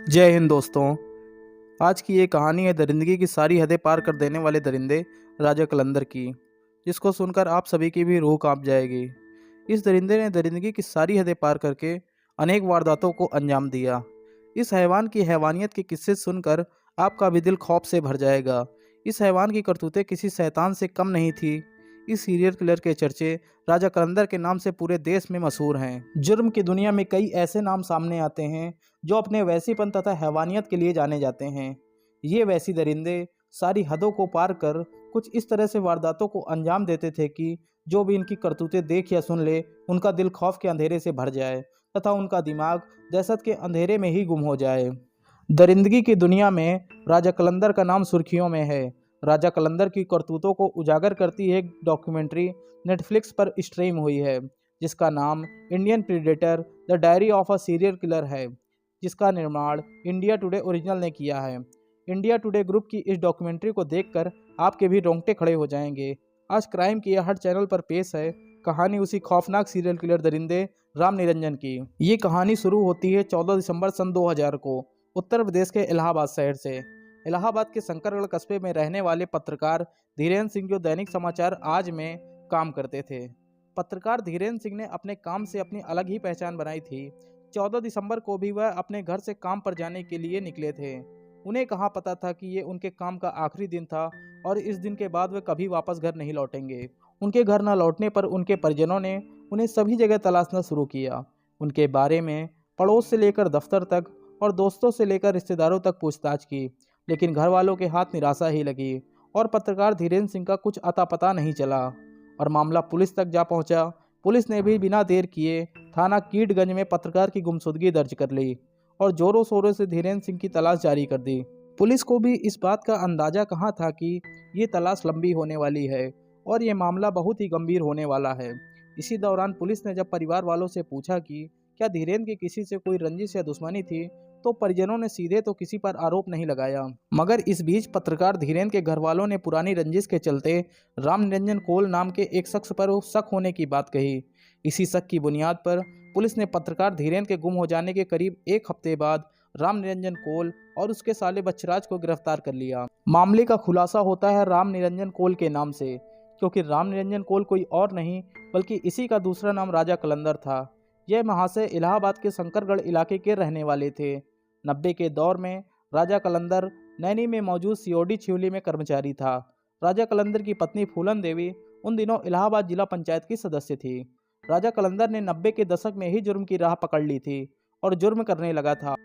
जय हिंद दोस्तों। आज की ये कहानी है दरिंदगी की सारी हदें पार कर देने वाले दरिंदे राजा कलंदर की, जिसको सुनकर आप सभी की भी रूह कांप जाएगी। इस दरिंदे ने दरिंदगी की सारी हदें पार करके अनेक वारदातों को अंजाम दिया। इस हैवान की हैवानियत के किस्से सुनकर आपका भी दिल खौफ से भर जाएगा। इस हैवान की करतूतें किसी शैतान से कम नहीं थी। इस सीरियल किलर के चर्चे राजा कलंदर के नाम से पूरे देश में मशहूर हैं। जुर्म की दुनिया में कई ऐसे नाम सामने आते हैं जो अपने वैसीपन तथा हैवानियत के लिए जाने जाते हैं। ये वैसी दरिंदे सारी हदों को पार कर कुछ इस तरह से वारदातों को अंजाम देते थे कि जो भी इनकी करतूतें देख या सुन ले, उनका दिल खौफ के अंधेरे से भर जाए तथा उनका दिमाग दहशत के अंधेरे में ही गुम हो जाए। दरिंदगी की दुनिया में राजा कलंदर का नाम सुर्खियों में है। राजा कलंदर की करतूतों को उजागर करती एक डॉक्यूमेंट्री नेटफ्लिक्स पर स्ट्रीम हुई है, जिसका नाम Indian predator the diary of a serial killer है, जिसका निर्माण इंडिया टुडे ओरिजिनल ने किया है। इंडिया टुडे ग्रुप की इस डॉक्यूमेंट्री को देखकर आपके भी रोंगटे खड़े हो जाएंगे। आज क्राइम की हर चैनल पर पेश है कहानी उसी खौफनाक सीरियल किलर दरिंदे राम निरंजन की। ये कहानी शुरू होती है 14 दिसंबर सन 2000 को उत्तर प्रदेश के इलाहाबाद शहर से। इलाहाबाद के शंकरगढ़ कस्बे में रहने वाले पत्रकार धीरेन्द्र सिंह जो दैनिक समाचार आज में काम करते थे। पत्रकार धीरेन्द्र सिंह ने अपने काम से अपनी अलग ही पहचान बनाई थी। 14 दिसंबर को भी वह अपने घर से काम पर जाने के लिए निकले थे। उन्हें कहाँ पता था कि ये उनके काम का आखिरी दिन था और इस दिन के बाद वे कभी वापस घर नहीं लौटेंगे। उनके घर न लौटने पर उनके परिजनों ने उन्हें सभी जगह तलाशना शुरू किया। उनके बारे में पड़ोस से लेकर दफ्तर तक और दोस्तों से लेकर रिश्तेदारों तक पूछताछ की, लेकिन घर वालों के हाथ निराशा ही लगी और पत्रकार धीरेन्द्र सिंह का कुछ अता पता नहीं चला और मामला पुलिस तक जा पहुंचा। पुलिस ने भी बिना देर किए थाना कीटगंज में पत्रकार की गुमशुदगी दर्ज कर ली और जोरों शोरों से धीरेन्द्र सिंह की तलाश जारी कर दी। पुलिस को भी इस बात का अंदाजा कहाँ था कि ये तलाश लंबी होने वाली है और ये मामला बहुत ही गंभीर होने वाला है। इसी दौरान पुलिस ने जब परिवार वालों से पूछा कि क्या धीरेन्द्र की किसी से कोई रंजिश या दुश्मनी थी, तो परिजनों ने सीधे तो किसी पर आरोप नहीं लगाया, मगर इस बीच पत्रकार धीरेन्द्र के घर वालों ने पुरानी रंजिश के चलते राम निरंजन कोल नाम के एक शख्स पर शक होने की बात कही। इसी शक की बुनियाद पर पुलिस ने पत्रकार धीरेन्द्र के गुम हो जाने के करीब एक हफ्ते बाद राम निरंजन कोल और उसके साले बच्चराज को गिरफ्तार कर लिया। मामले का खुलासा होता है राम निरंजन कोल के नाम से, क्योंकि राम निरंजन कोल कोई और नहीं बल्कि इसी का दूसरा नाम राजा कलंदर था। यह महाशय इलाहाबाद के शंकरगढ़ इलाके के रहने वाले थे। 90 के दौर में राजा कलंदर नैनी में मौजूद सीओडी छिवली में कर्मचारी था। राजा कलंदर की पत्नी फूलन देवी उन दिनों इलाहाबाद जिला पंचायत की सदस्य थी। राजा कलंदर ने 90 के दशक में ही जुर्म की राह पकड़ ली थी और जुर्म करने लगा था।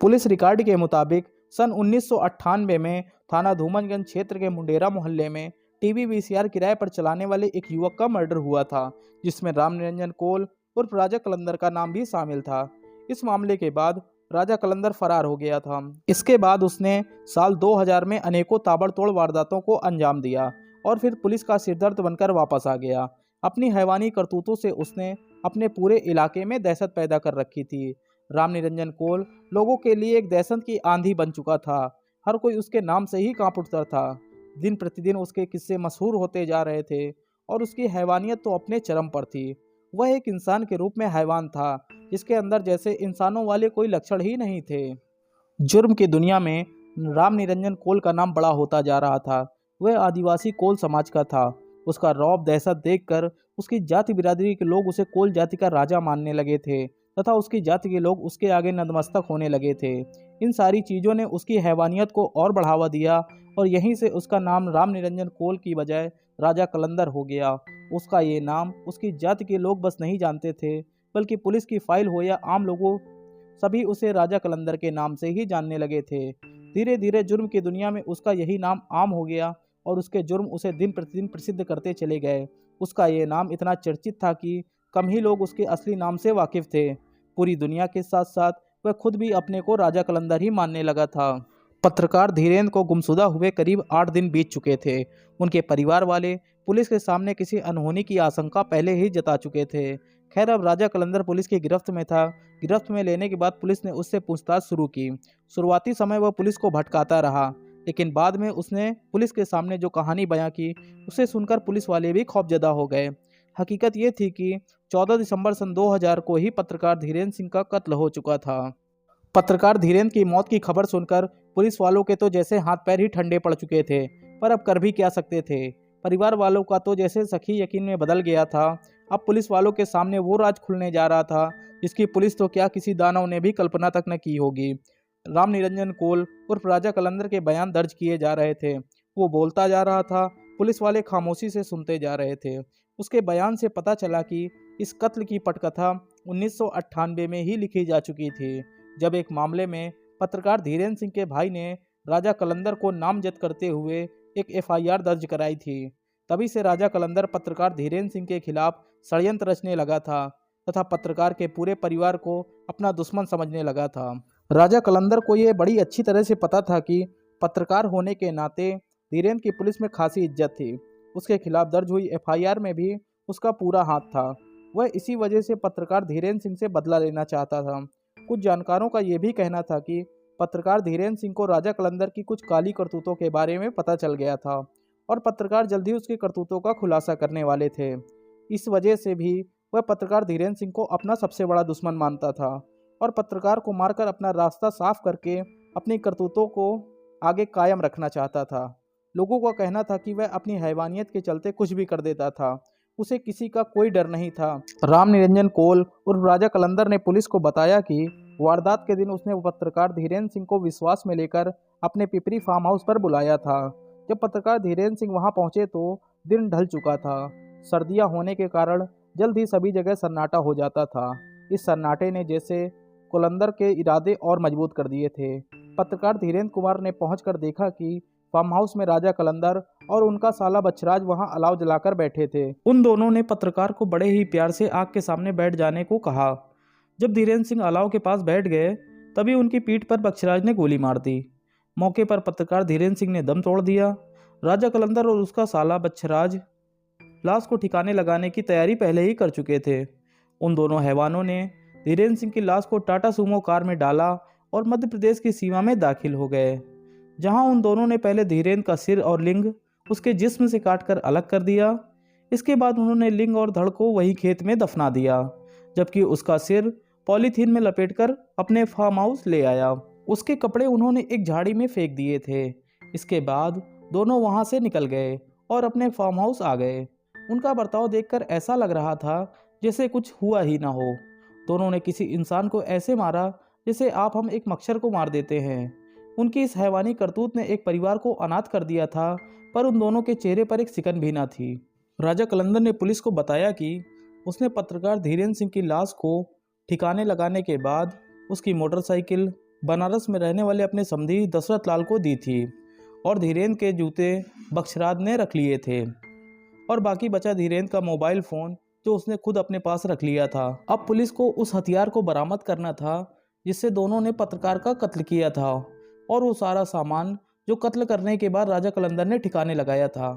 पुलिस रिकॉर्ड के मुताबिक सन 1998 में थाना धूमनगंज क्षेत्र के मुंडेरा मोहल्ले में टीवी वीसीआर किराए पर चलाने वाले एक युवक का मर्डर हुआ था, जिसमें राम निरंजन कोल उर्फ राजा कलंदर का नाम भी शामिल था। इस मामले के बाद राजा कलंदर फरार हो गया था। इसके बाद उसने साल 2000 में अनेकों ताबड़तोड़ वारदातों को अंजाम दिया और फिर पुलिस का सिरदर्द बनकर वापस आ गया। अपनी हैवानी करतूतों से उसने अपने पूरे इलाके में दहशत पैदा कर रखी थी। राम निरंजन कोल लोगों के लिए एक दहशत की आंधी बन चुका था। हर कोई उसके नाम से ही कांप उठता था। दिन प्रतिदिन उसके किस्से मशहूर होते जा रहे थे और उसकी हैवानियत तो अपने चरम पर थी। वह एक इंसान के रूप में हैवान था, जिसके अंदर जैसे इंसानों वाले कोई लक्षण ही नहीं थे। जुर्म की दुनिया में राम निरंजन कोल का नाम बड़ा होता जा रहा था। वह आदिवासी कोल समाज का था। उसका रौब दहशत देखकर उसकी जाति बिरादरी के लोग उसे कोल जाति का राजा मानने लगे थे तथा उसकी जाति के लोग उसके आगे नतमस्तक होने लगे थे। इन सारी चीज़ों ने उसकी हैवानियत को और बढ़ावा दिया और यहीं से उसका नाम राम निरंजन कोल की बजाय राजा कलंदर हो गया। उसका ये नाम उसकी जाति के लोग बस नहीं जानते थे, बल्कि पुलिस की फाइल हो या आम लोगों सभी उसे राजा कलंदर के नाम से ही जानने लगे थे। धीरे धीरे जुर्म की दुनिया में उसका यही नाम आम हो गया और उसके जुर्म उसे दिन प्रतिदिन प्रसिद्ध करते चले गए। उसका ये नाम इतना चर्चित था कि कम ही लोग उसके असली नाम से वाकिफ थे। पूरी दुनिया के साथ साथ वह खुद भी अपने को राजा कलंदर ही मानने लगा था। पत्रकार धीरेन्द्र को गुमशुदा हुए करीब 8 दिन बीत चुके थे। उनके परिवार वाले पुलिस के सामने किसी अनहोनी की आशंका पहले ही जता चुके थे। खैर, अब राजा कलंदर पुलिस की गिरफ्त में था। गिरफ्त में लेने के बाद पुलिस ने उससे पूछताछ शुरू की। शुरुआती समय वह पुलिस को भटकाता रहा, लेकिन बाद में उसने पुलिस के सामने जो कहानी बयां की, उसे सुनकर पुलिस वाले भी खौफजदा हो गए। हकीकत ये थी कि 14 दिसंबर सन 2000 को ही पत्रकार धीरेन्द्र सिंह का कत्ल हो चुका था। पत्रकार धीरेन्द्र की मौत की खबर सुनकर पुलिस वालों के तो जैसे हाथ पैर ही ठंडे पड़ चुके थे, पर अब कर भी क्या सकते थे। परिवार वालों का तो जैसे सखी यकीन में बदल गया था। अब पुलिस वालों के सामने वो राज खुलने जा रहा था जिसकी पुलिस तो क्या किसी दानव ने भी कल्पना तक न की होगी। राम निरंजन कोल उर्फ राजा कलंदर के बयान दर्ज किए जा रहे थे। वो बोलता जा रहा था, पुलिस वाले खामोशी से सुनते जा रहे थे। उसके बयान से पता चला कि इस कत्ल की पटकथा 1998 में ही लिखी जा चुकी थी, जब एक मामले में पत्रकार धीरेन्द्र सिंह के भाई ने राजा कलंदर को नामजद करते हुए एक एफआईआर दर्ज कराई थी। तभी से राजा कलंदर पत्रकार धीरेन्द्र सिंह के खिलाफ षड्यंत्र रचने लगा था तथा पत्रकार के पूरे परिवार को अपना दुश्मन समझने लगा था। राजा कलंदर को यह बड़ी अच्छी तरह से पता था कि पत्रकार होने के नाते धीरेन्द्र की पुलिस में खासी इज्जत थी। उसके खिलाफ दर्ज हुई एफआईआर में भी उसका पूरा हाथ था। वह इसी वजह से पत्रकार धीरेन्द्र सिंह से बदला लेना चाहता था। कुछ जानकारों का यह भी कहना था कि पत्रकार धीरेन्द्र सिंह को राजा कलंदर की कुछ काली करतूतों के बारे में पता चल गया था और पत्रकार जल्द ही उसके करतूतों का खुलासा करने वाले थे। इस वजह से भी वह पत्रकार धीरेन्द्र सिंह को अपना सबसे बड़ा दुश्मन मानता था और पत्रकार को मारकर अपना रास्ता साफ करके अपनी करतूतों को आगे कायम रखना चाहता था। लोगों का कहना था कि वह अपनी हैवानियत के चलते कुछ भी कर देता था, उसे किसी का कोई डर नहीं था। राम निरंजन कोल उर्फ राजा कलंदर ने पुलिस को बताया कि वारदात के दिन उसने पत्रकार धीरेन्द्र सिंह को विश्वास में लेकर अपने पिपरी फार्म हाउस पर बुलाया था। जब पत्रकार धीरेन्द्र सिंह वहां पहुंचे तो दिन ढल चुका था। सर्दियां होने के कारण जल्द ही सभी जगह सन्नाटा हो जाता था। इस सन्नाटे ने जैसे कलंदर के इरादे और मजबूत कर दिए थे। पत्रकार धीरेन्द्र कुमार ने पहुंचकर देखा कि फार्म हाउस में राजा कलंदर और उनका साला बच्छराज वहां अलाव जलाकर बैठे थे। उन दोनों ने पत्रकार को बड़े ही प्यार से आग के सामने बैठ जाने को कहा। जब धीरेन्द्र सिंह अलाव के पास बैठ गए तभी उनकी पीठ पर बच्छराज ने गोली मार दी। मौके पर पत्रकार धीरेन्द्र सिंह ने दम तोड़ दिया। राजा कलंदर और उसका साला बच्छराज लाश को ठिकाने लगाने की तैयारी पहले ही कर चुके थे। उन दोनों हैवानों ने धीरेन्द्र सिंह की लाश को टाटा सूमो कार में डाला और मध्य प्रदेश की सीमा में दाखिल हो गए, जहां उन दोनों ने पहले धीरेन्द्र का सिर और लिंग उसके जिस्म से काटकर अलग कर दिया। इसके बाद उन्होंने लिंग और धड़ को वही खेत में दफना दिया, जबकि उसका सिर पॉलीथीन में लपेटकर अपने फार्म हाउस ले आया। उसके कपड़े उन्होंने एक झाड़ी में फेंक दिए थे। इसके बाद दोनों वहां से निकल गए और अपने फार्म हाउस आ गए। उनका बर्ताव देखकर ऐसा लग रहा था जैसे कुछ हुआ ही ना हो। दोनों ने किसी इंसान को ऐसे मारा जैसे आप हम एक मच्छर को मार देते हैं। उनकी इस हैवानी करतूत ने एक परिवार को अनाथ कर दिया था, पर उन दोनों के चेहरे पर एक सिकन भी ना थी। राजा कलंदर ने पुलिस को बताया कि उसने पत्रकार धीरेन्द्र सिंह की लाश को ठिकाने लगाने के बाद उसकी मोटरसाइकिल बनारस में रहने वाले अपने समधी दशरथ लाल को दी थी और धीरेन्द्र के जूते बख्शराज ने रख लिए थे और बाकी बचा धीरेन्द्र का मोबाइल फ़ोन जो उसने खुद अपने पास रख लिया था। अब पुलिस को उस हथियार को बरामद करना था जिससे दोनों ने पत्रकार का कत्ल किया था और वो सारा सामान जो कत्ल करने के बाद राजा कलंदर ने ठिकाने लगाया था।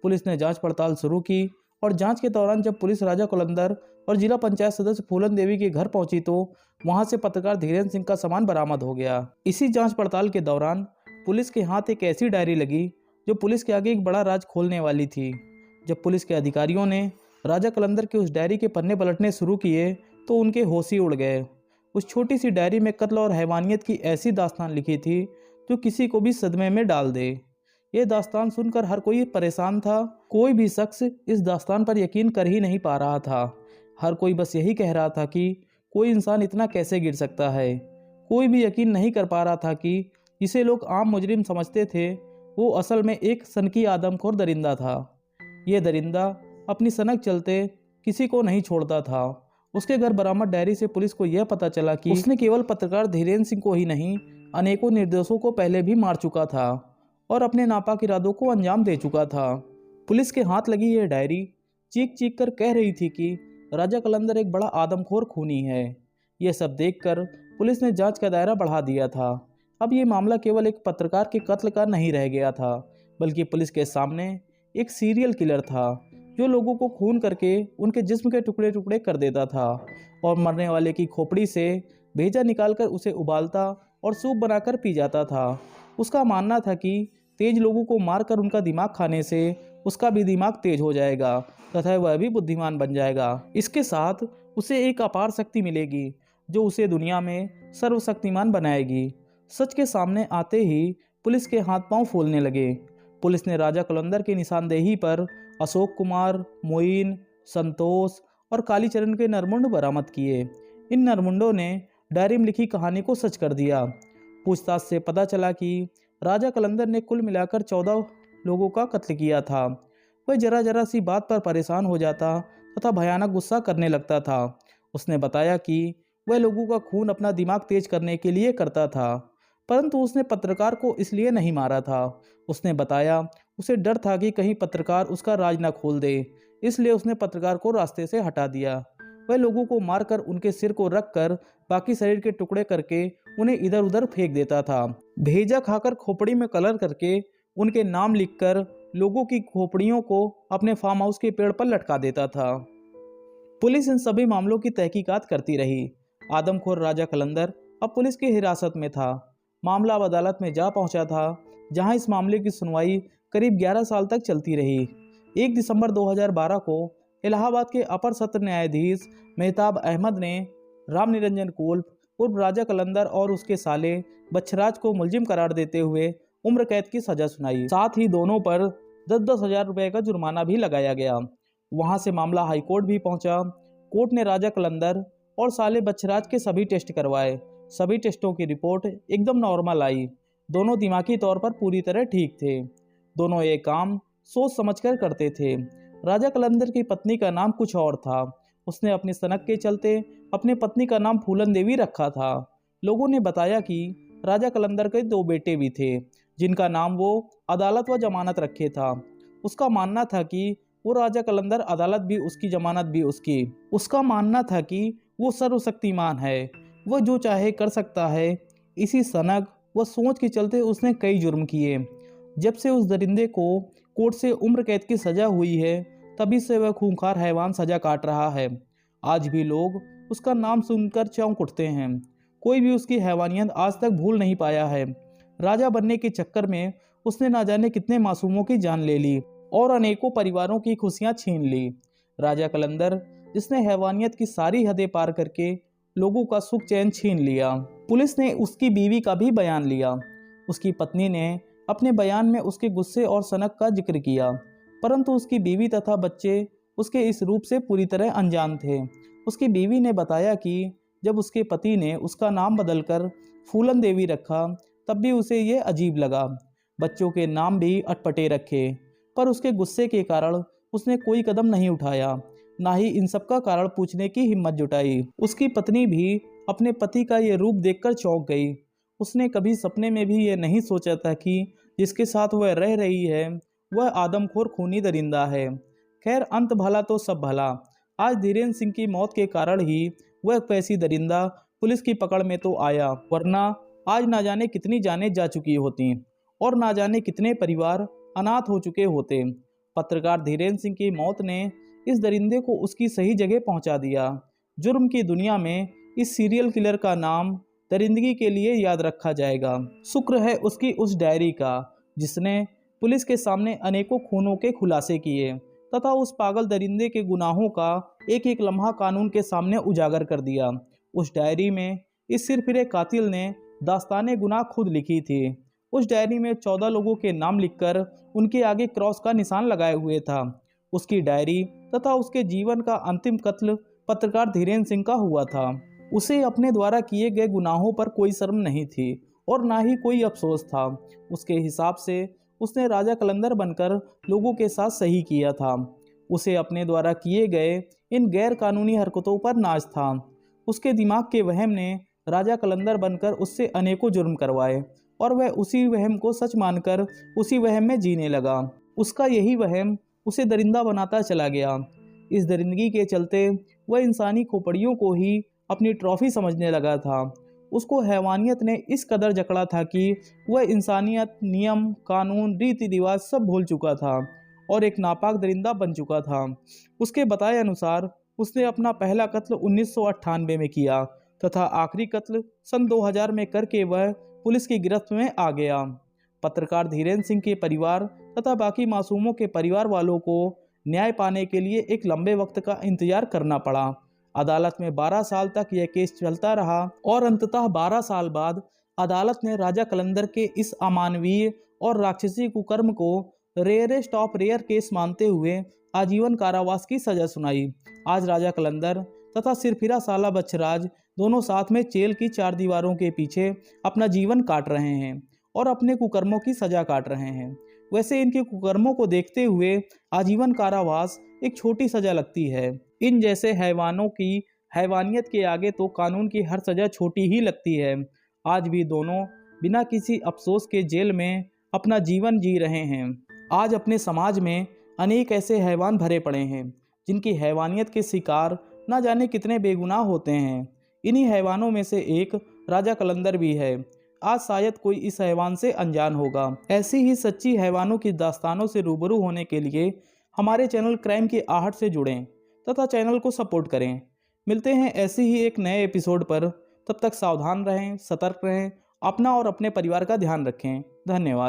पुलिस ने जांच पड़ताल शुरू की और जांच के दौरान जब पुलिस राजा कलंदर और जिला पंचायत सदस्य फूलन देवी के घर पहुंची तो वहां से पत्रकार धीरेन्द्र सिंह का सामान बरामद हो गया। इसी जांच पड़ताल के दौरान पुलिस के हाथ एक ऐसी डायरी लगी जो पुलिस के आगे एक बड़ा राज खोलने वाली थी। जब पुलिस के अधिकारियों ने राजा कलंदर के उस डायरी के पन्ने पलटने शुरू किए तो उनके होश ही उड़ गए। उस छोटी सी डायरी में कत्ल और हैवानियत की ऐसी दास्तान लिखी थी जो किसी को भी सदमे में डाल दे। ये दास्तान सुनकर हर कोई परेशान था। कोई भी शख्स इस दास्तान पर यकीन कर ही नहीं पा रहा था। हर कोई बस यही कह रहा था कि कोई इंसान इतना कैसे गिर सकता है। कोई भी यकीन नहीं कर पा रहा था कि जिसे लोग आम मुजरिम समझते थे वो असल में एक सनकी आदमखोर दरिंदा था। ये दरिंदा अपनी सनक चलते किसी को नहीं छोड़ता था। उसके घर बरामद डायरी से पुलिस को यह पता चला कि उसने केवल पत्रकार धीरेन्द्र सिंह को ही नहीं अनेकों निर्दोषों को पहले भी मार चुका था और अपने नापाक इरादों को अंजाम दे चुका था। पुलिस के हाथ लगी यह डायरी चीख चीख कर कह रही थी कि राजा कलंदर एक बड़ा आदमखोर खूनी है। यह सब देखकर पुलिस ने जांच का दायरा बढ़ा दिया था। अब ये मामला केवल एक पत्रकार के कत्ल का नहीं रह गया था, बल्कि पुलिस के सामने एक सीरियल किलर था जो लोगों को खून करके उनके जिस्म के टुकड़े टुकड़े कर देता था और मरने वाले की खोपड़ी से भेजा निकालकर उसे उबालता और सूप बनाकर पी जाता था। उसका मानना था कि तेज लोगों को मारकर उनका दिमाग खाने से उसका भी दिमाग तेज हो जाएगा तथा वह भी बुद्धिमान बन जाएगा। इसके साथ उसे एक अपार शक्ति मिलेगी जो उसे दुनिया में सर्वशक्तिमान बनाएगी। सच के सामने आते ही पुलिस के हाथ पांव फूलने लगे। पुलिस ने राजा कलंदर की निशानदेही पर अशोक कुमार, मोइन, संतोष और कालीचरण के नरमुंड बरामद किए। इन नरमुंडों ने डायरी में लिखी कहानी को सच कर दिया। पूछताछ से पता चला कि राजा कलंदर ने कुल मिलाकर 14 लोगों का कत्ल किया था। वह जरा जरा सी बात पर परेशान हो जाता तथा भयानक गुस्सा करने लगता था। उसने बताया कि वह लोगों का खून अपना दिमाग तेज करने के लिए करता था, परंतु उसने पत्रकार को इसलिए नहीं मारा था। उसने बताया उसे डर था कि कहीं पत्रकार उसका राज न खोल दे, इसलिए उसने पत्रकार को रास्ते से हटा दिया। वह लोगों को मारकर उनके सिर को रखकर बाकी शरीर के टुकड़े करके उन्हें इधर उधर फेंक देता था। भेजा खाकर खोपड़ी में कलर करके उनके नाम लिखकर लोगों की खोपड़ियों को अपने फार्म हाउस के पेड़ पर लटका देता था। पुलिस इन सभी मामलों की तहकीकात करती रही। आदमखोर राजा कलंदर अब पुलिस की हिरासत में था। मामला अब अदालत में जा पहुंचा था, जहां इस मामले की सुनवाई करीब 11 साल तक चलती रही। 1 दिसंबर 2012 को इलाहाबाद के अपर सत्र न्यायाधीश मेहताब अहमद ने राम निरंजन कुल्प उर्फ राजा कलंदर और उसके साले बच्छराज को मुलजिम करार देते हुए उम्र कैद की सजा सुनाई। साथ ही दोनों पर 10-10 हजार रुपये का जुर्माना भी लगाया गया। वहां से मामला हाईकोर्ट भी पहुंचा। कोर्ट ने राजा कलंदर और साले बच्छराज के सभी टेस्ट करवाए। सभी टेस्टों की रिपोर्ट एकदम नॉर्मल आई। दोनों दिमागी तौर पर पूरी तरह ठीक थे। दोनों ये काम सोच समझकर करते थे। राजा कलंदर की पत्नी का नाम कुछ और था। उसने अपनी सनक के चलते अपनी पत्नी का नाम फूलन देवी रखा था। लोगों ने बताया कि राजा कलंदर के 2 बेटे भी थे, जिनका नाम वो अदालत व जमानत रखे था। उसका मानना था कि वो राजा कलंदर अदालत भी उसकी, जमानत भी उसकी। उसका मानना था कि वो सर्वशक्तिमान है, वह जो चाहे कर सकता है। इसी सनक व सोच के चलते उसने कई जुर्म किए। जब से उस दरिंदे को कोर्ट से उम्र कैद की सजा हुई है, तभी से वह खूंखार हैवान सजा काट रहा है। आज भी लोग उसका नाम सुनकर चौंक उठते हैं। कोई भी उसकी हैवानियत आज तक भूल नहीं पाया है। राजा बनने के चक्कर में उसने ना जाने कितने मासूमों की जान ले ली और अनेकों परिवारों की खुशियां छीन ली। राजा कलंदर, जिसने हैवानियत की सारी हदें पार करके लोगों का सुख चैन छीन लिया। पुलिस ने उसकी बीवी का भी बयान लिया। उसकी पत्नी ने अपने बयान में उसके गुस्से और सनक का जिक्र किया, परंतु उसकी बीवी तथा बच्चे उसके इस रूप से पूरी तरह अनजान थे। उसकी बीवी ने बताया कि जब उसके पति ने उसका नाम बदलकर फूलन देवी रखा, तब भी उसे ये अजीब लगा। बच्चों के नाम भी अटपटे रखे, पर उसके गुस्से के कारण उसने कोई कदम नहीं उठाया, ना ही इन सब का कारण पूछने की हिम्मत जुटाई। उसकी पत्नी भी अपने पति का ये रूप देखकर चौंक गई। उसने कभी सपने में भी ये नहीं सोचा था कि जिसके साथ वह रह रही है वह आदमखोर खूनी दरिंदा है। खैर, अंत भला तो सब भला। आज धीरेन्द्र सिंह की मौत के कारण ही वह पैसी दरिंदा पुलिस की पकड़ में तो आया, वरना आज ना जाने कितनी जानें जा चुकी होती और ना जाने कितने परिवार अनाथ हो चुके होते। पत्रकार धीरेन्द्र सिंह की मौत ने इस दरिंदे को उसकी सही जगह पहुंचा दिया। जुर्म की दुनिया में इस सीरियल किलर का नाम दरिंदगी के लिए याद रखा जाएगा। शुक्र है उसकी उस डायरी का, जिसने पुलिस के सामने अनेकों खूनों के खुलासे किए तथा उस पागल दरिंदे के गुनाहों का एक एक लम्हा कानून के सामने उजागर कर दिया। उस डायरी में इस सिरफिरे कातिल ने दास्ताने गुनाह खुद लिखी थी। उस डायरी में 14 लोगों के नाम लिखकर उनके आगे क्रॉस का निशान लगाए हुए था। उसकी डायरी तथा उसके जीवन का अंतिम कत्ल पत्रकार धीरेन्द्र सिंह का हुआ था। उसे अपने द्वारा किए गए गुनाहों पर कोई शर्म नहीं थी और ना ही कोई अफसोस था। उसके हिसाब से उसने राजा कलंदर बनकर लोगों के साथ सही किया था। उसे अपने द्वारा किए गए इन गैर कानूनी हरकतों पर नाज था। उसके दिमाग के वहम ने राजा कलंदर बनकर उससे अनेकों जुर्म करवाए और वह उसी वहम को सच मानकर उसी वहम में जीने लगा। उसका यही वहम उसे दरिंदा बनाता चला गया। इस दरिंदगी के चलते वह इंसानी खोपड़ियों को ही अपनी ट्रॉफी समझने लगा था। उसको हैवानियत ने इस कदर जकड़ा था कि वह इंसानियत, नियम, कानून, रीति रिवाज सब भूल चुका था और एक नापाक दरिंदा बन चुका था। उसके बताए अनुसार उसने अपना पहला कत्ल 1998 में किया तथा आखिरी कत्ल सन 2000 में करके वह पुलिस की गिरफ्त में आ गया। पत्रकार धीरेन्द्र सिंह के परिवार तथा बाकी मासूमों के परिवार वालों को न्याय पाने के लिए एक लंबे वक्त का इंतजार करना पड़ा। अदालत में 12 साल तक यह केस चलता रहा और अंततः 12 साल बाद अदालत ने राजा कलंदर के इस अमानवीय और राक्षसी कुकर्म को रेयरेस्ट ऑफ रेयर केस मानते हुए आजीवन कारावास की सजा सुनाई। आज राजा कलंदर तथा सिरफिरा साला बच्छराज दोनों साथ में जेल की 4 दीवारों के पीछे अपना जीवन काट रहे हैं और अपने कुकर्मों की सजा काट रहे हैं। वैसे इनके कुकर्मों को देखते हुए आजीवन कारावास एक छोटी सजा लगती है। इन जैसे हैवानों की हैवानियत के आगे तो कानून की हर सजा छोटी ही लगती है। आज भी दोनों बिना किसी अफसोस के जेल में अपना जीवन जी रहे हैं। आज अपने समाज में अनेक ऐसे हैवान भरे पड़े हैं जिनकी हैवानियत के शिकार ना जाने कितने बेगुनाह होते हैं। इन्हीं हैवानों में से एक राजा कलंदर भी है। आज शायद कोई इस हैवान से अनजान होगा। ऐसी ही सच्ची हैवानों की दास्तानों से रूबरू होने के लिए हमारे चैनल क्राइम की आहट से जुड़ें तथा चैनल को सपोर्ट करें। मिलते हैं ऐसे ही एक नए एपिसोड पर। तब तक सावधान रहें, सतर्क रहें, अपना और अपने परिवार का ध्यान रखें। धन्यवाद।